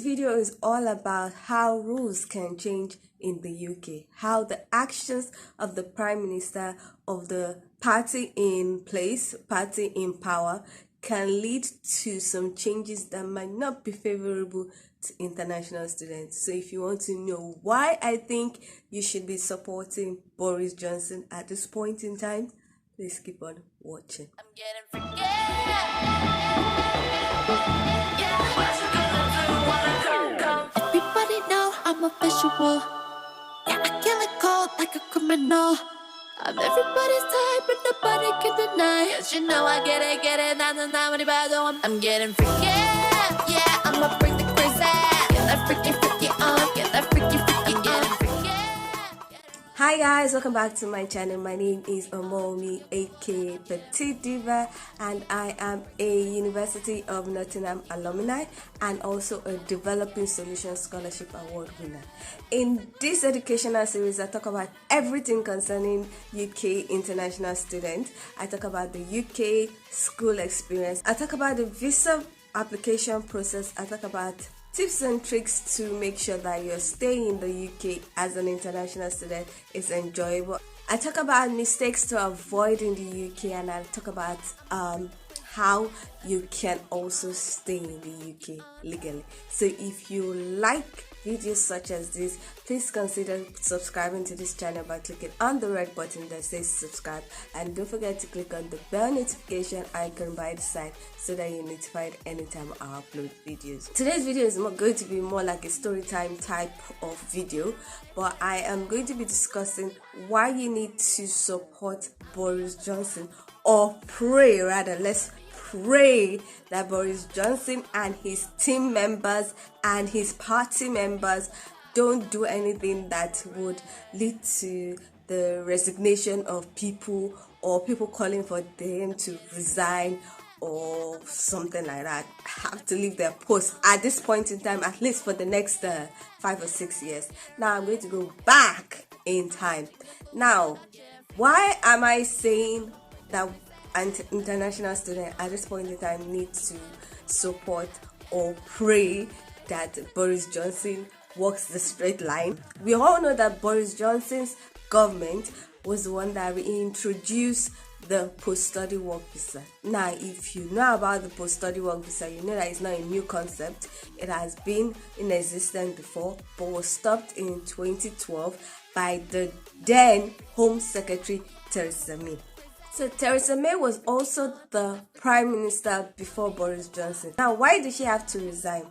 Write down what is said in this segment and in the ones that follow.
video is all about how rules can change in the UK, how the actions of the Prime Minister of the party in place, party in power, can lead to some changes that might not be favorable to international students. So if you want to know why I think you should be supporting Boris Johnson at this point in time, please keep on watching. I'm getting Everybody know I'm a visual. Yeah, I kill it cold like a criminal. I'm everybody's type, but nobody can deny. Cause you know I get it, I'm getting freaky. Yeah, I'ma bring the crazy. Get that freaky on, get that freaky on. Getting freaky. Hi guys, welcome back to my channel. My name is Omomi, aka Petite Diva, and I am a University of Nottingham alumni and also a Developing Solutions Scholarship Award winner. In this educational series, I talk about everything concerning UK international students. I talk about the UK school experience. I talk about the visa application process. I talk about tips and tricks to make sure that your stay in the UK as an international student is enjoyable. I talk about mistakes to avoid in the UK, and I talk about how you can also stay in the UK legally. So if you like videos such as this, please consider subscribing to this channel by clicking on the red button that says subscribe, and don't forget to click on the bell notification icon by the side so that you're notified anytime I upload videos. Today's video is going to be more like a story time type of video, but I am going to be discussing why you need to support Boris Johnson, or pray rather, let's pray that Boris Johnson and his team members and his party members don't do anything that would lead to the resignation of people, or people calling for them to resign or something like that, have to leave their post at this point in time, at least for the next 5 or 6 years. Now I'm going to go back in time. Now, why am I saying that an international student at this point in time needs to support or pray that Boris Johnson walks the straight line? We all know that Boris Johnson's government was the one that reintroduced the post-study work visa. Now, if you know about the post-study work visa, you know that it's not a new concept. It has been in existence before, but was stopped in 2012 by the then Home Secretary Theresa May. So Theresa May was also the Prime Minister before Boris Johnson. Now, why did she have to resign?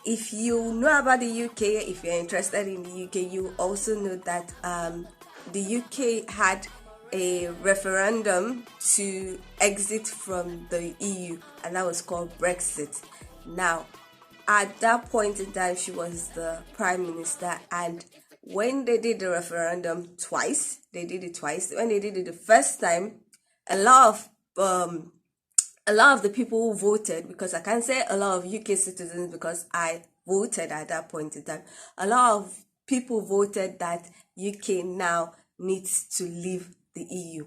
If you know about the UK, if you're interested in the UK, you also know that the UK had a referendum to exit from the EU, and that was called Brexit. Now, at that point in time, she was the Prime Minister, and when they did the referendum twice, they did it twice. When they did it the first time, a lot of the people who voted, because I can't say a lot of UK citizens because I voted at that point in time, a lot of people voted that UK now needs to leave the EU.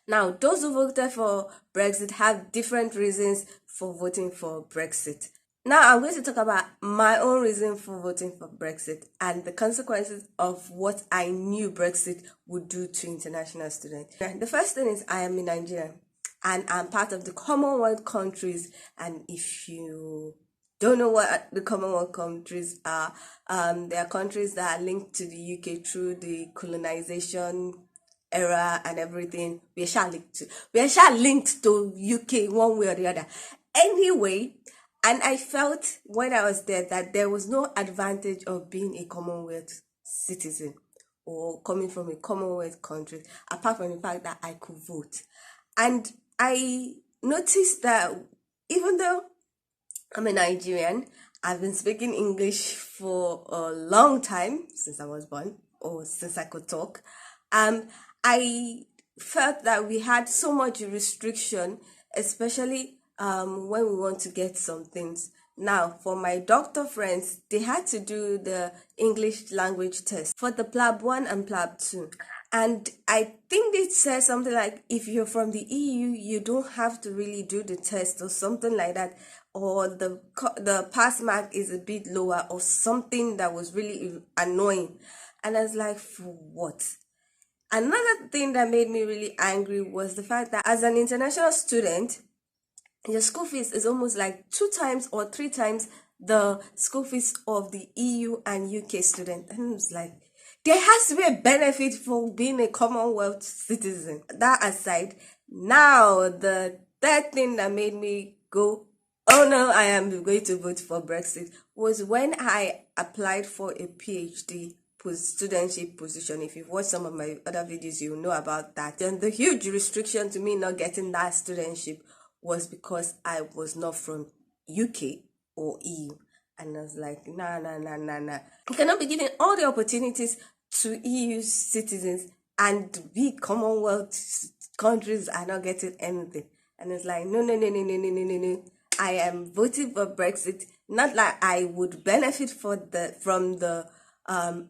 Now, those who voted for Brexit have different reasons for voting for Brexit. Now, I'm going to talk about my own reason for voting for Brexit and the consequences of what I knew Brexit would do to international students. The first thing is I am a Nigerian and I'm part of the Commonwealth countries. And if you don't know what the Commonwealth countries are, they are countries that are linked to the UK through the colonization era and everything. We are linked to UK one way or the other. Anyway, and I felt when I was there that there was no advantage of being a Commonwealth citizen or coming from a Commonwealth country, apart from the fact that I could vote. And I noticed that even though I'm a Nigerian, I've been speaking English for a long time, since I was born, or since I could talk. I felt that we had so much restriction, especially when we want to get some things. Now, for my doctor friends, they had to do the English language test for the PLAB 1 and PLAB 2. And I think it says something like, if you're from the EU, you don't have to really do the test or something like that. or the pass mark is a bit lower, or something that was really annoying. And I was like, for what? Another thing that made me really angry was the fact that as an international student, your school fees is almost like 2 times or 3 times the school fees of the EU and UK student. And I was like, there has to be a benefit for being a Commonwealth citizen. That aside, now the third thing that made me go, oh no, I am going to vote for Brexit, was when I applied for a PhD studentship position. If you've watched some of my other videos, you know about that. And the huge restriction to me not getting that studentship was because I was not from UK or EU. And I was like, nah. You cannot be giving all the opportunities to EU citizens and we Commonwealth countries are not getting anything. And it's like, no. I am voting for Brexit. Not like I would benefit from the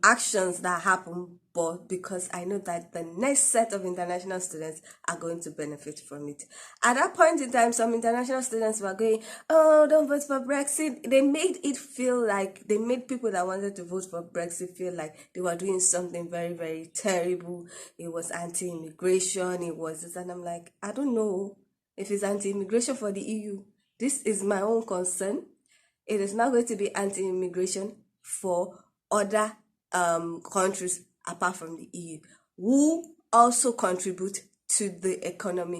actions that happen, but because I know that the next set of international students are going to benefit from it. At that point in time, some international students were going, oh, don't vote for Brexit. They made people that wanted to vote for Brexit feel like they were doing something very, very terrible. It was anti-immigration, it was this, and I'm like, I don't know if it's anti-immigration for the EU. This is my own concern. It is not going to be anti-immigration for other countries apart from the EU, who also contribute to the economy.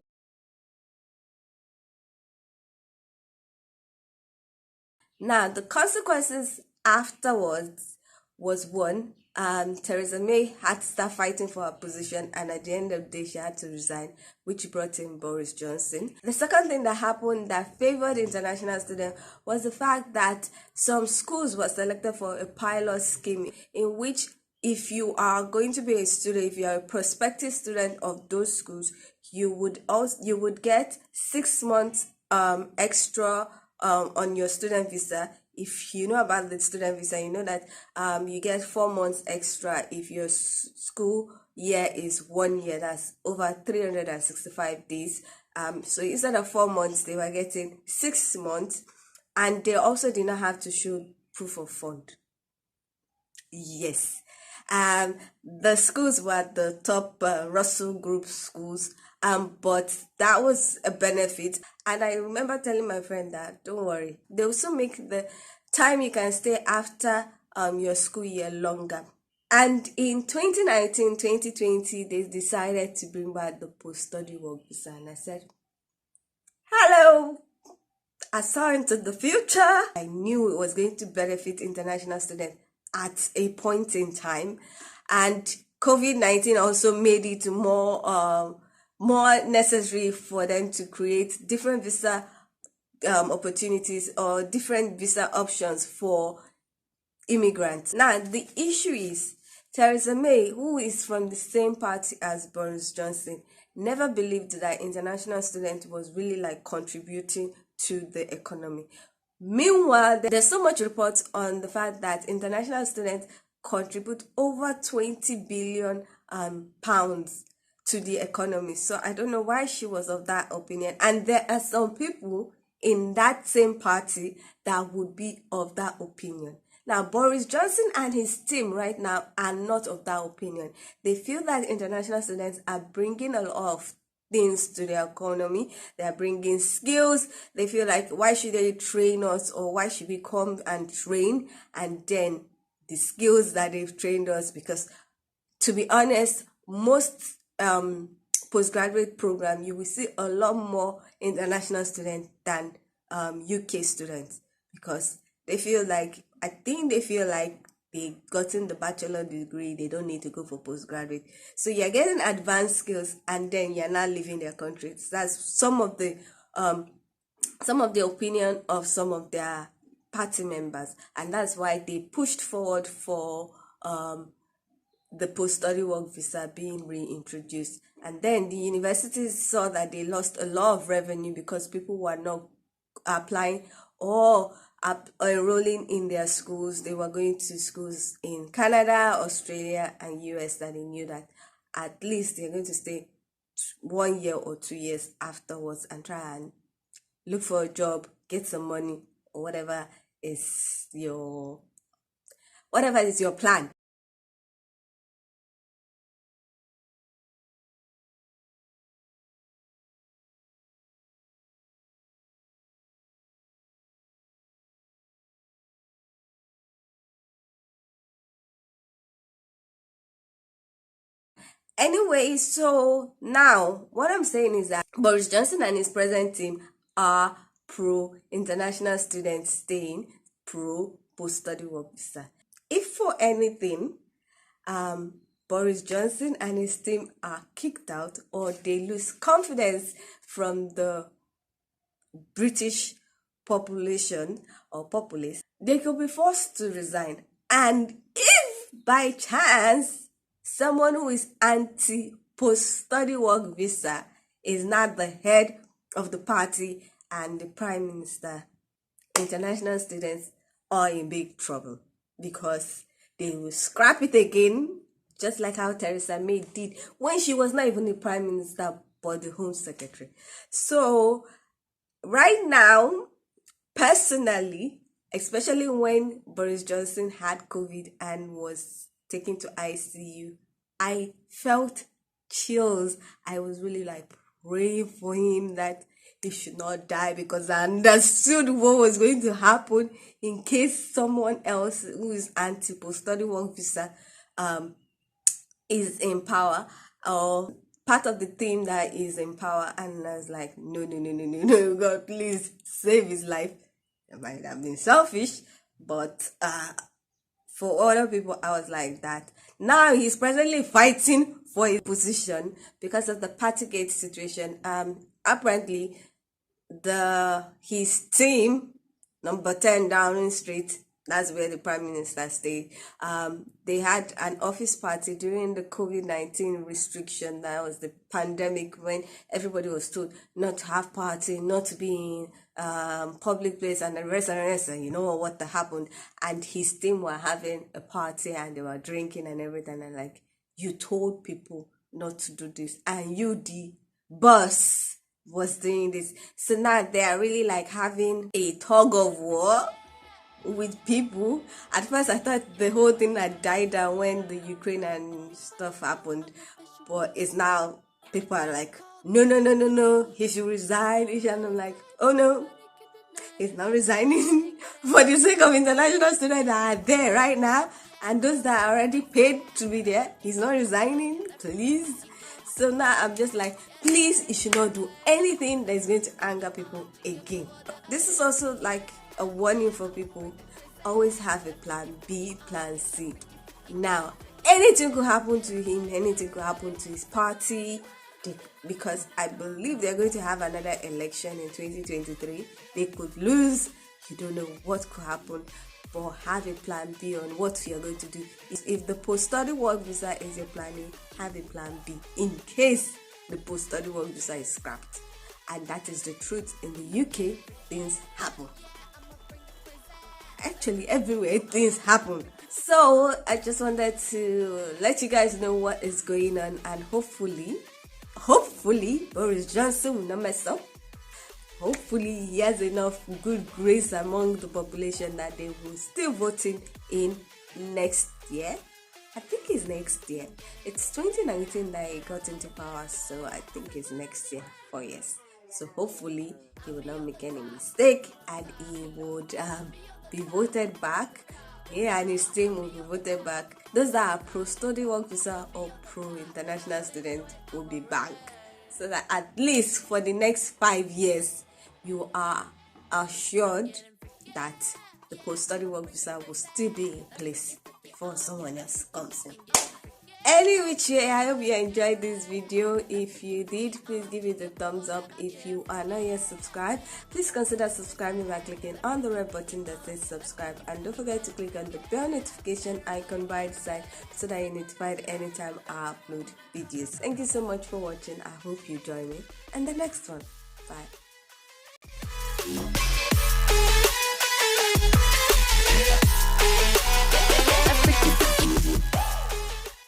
Now, the consequences afterwards was one, Theresa May had to start fighting for her position, and at the end of the day, she had to resign, which brought in Boris Johnson. The second thing that happened that favored international students was the fact that some schools were selected for a pilot scheme in which, if you are going to be a student, if you are a prospective student of those schools, you would get 6 months extra on your student visa. If you know about the student visa, you know that you get 4 months extra if your school year is 1 year. That's over 365 days. So instead of 4 months, they were getting 6 months, and they also did not have to show proof of fund. Yes. The schools were the top Russell Group schools, but that was a benefit. And I remember telling my friend that, don't worry, they also make the time you can stay after your school year longer. And in 2019, 2020, they decided to bring back the post-study work visa. And I said, hello, I saw into the future. I knew it was going to benefit international students at a point in time, and COVID-19 also made it more necessary for them to create different visa opportunities or different visa options for immigrants. Now the issue is, Theresa May, who is from the same party as Boris Johnson, never believed that international students was really like contributing to the economy. Meanwhile, there's so much reports on the fact that international students contribute over 20 billion pounds to the economy. So I don't know why she was of that opinion. And there are some people in that same party that would be of that opinion. Now, Boris Johnson and his team right now are not of that opinion. They feel that international students are bringing a lot of things to the economy. They are bringing skills. They feel like, why should they train us, or why should we come and train and then the skills that they've trained us? Because to be honest, most postgraduate program, you will see a lot more international students than UK students, because they feel like they've gotten the bachelor degree, they don't need to go for postgraduate. So you're getting advanced skills and then you're not leaving their country. So that's some of the opinion of some of their party members, and that's why they pushed forward for the post-study work visa being reintroduced. And then the universities saw that they lost a lot of revenue because people were not applying or enrolling in their schools. They were going to schools in Canada, Australia, and US that they knew that at least they're going to stay 1 year or 2 years afterwards and try and look for a job get some money, or whatever is your plan. Anyway, so now what I'm saying is that Boris Johnson and his present team are pro international students staying, pro post study work visa. If for anything, Boris Johnson and his team are kicked out or they lose confidence from the British population or populace, they could be forced to resign. And if by chance someone who is anti post-study work visa is not the head of the party and the prime minister, international students are in big trouble because they will scrap it again, just like how Theresa May did when she was not even the prime minister but the home secretary. So right now, personally, especially when Boris Johnson had COVID and was taken to ICU, I felt chills. I was really like praying for him that he should not die, because I understood what was going to happen in case someone else who is anti post-study work visa is in power, or part of the team that is in power. And I was like, no, God, please save his life. It might have been selfish, but for other people, I was like that. Now he's presently fighting for his position because of the partygate situation. Apparently, his team, number 10 Downing Street, that's where the prime minister stayed. They had an office party during the COVID-19 restriction. That was the pandemic, when everybody was told not to have party, not to be in public place, and the rest. And you know what happened. And his team were having a party and they were drinking and everything. And like, you told people not to do this, and you, the boss, was doing this. So now they are really like having a tug of war with people. At first I thought the whole thing had died down when the Ukraine and stuff happened, but it's now people are like, no, he should resign. And I'm like, oh no, he's not resigning for the sake of international students that are there right now, and those that are already paid to be there. He's not resigning, please. So now I'm just like, please, you should not do anything that is going to anger people again. This is also like a warning for people. Always have a plan B, plan C. Now, anything could happen to him, anything could happen to his party, because I believe they're going to have another election in 2023. They could lose. You don't know what could happen. But have a plan B on what you're going to do. If the post-study work visa is your plan A, have a plan B in case the post-study work visa is scrapped. And that is the truth. In the UK, things happen. Actually, everywhere things happen. So I just wanted to let you guys know what is going on, and hopefully Boris Johnson will not mess up. Hopefully he has enough good grace among the population that they will still vote in next year. I think it's next year. It's 2019 that he got into power, so I think it's next year, 4 years. So hopefully he will not make any mistake and he would be voted back. Yeah, and his team will be voted back. Those that are pro-study work visa or pro-international student will be back. So that at least for the next 5 years, you are assured that the post-study work visa will still be in place before someone else comes in. Any which way, I hope you enjoyed this video. If you did, please give it a thumbs up. If you are not yet subscribed, please consider subscribing by clicking on the red button that says subscribe, and don't forget to click on the bell notification icon by the side so that you're notified anytime I upload videos. Thank you so much for watching. I hope you join me in the next one. Bye.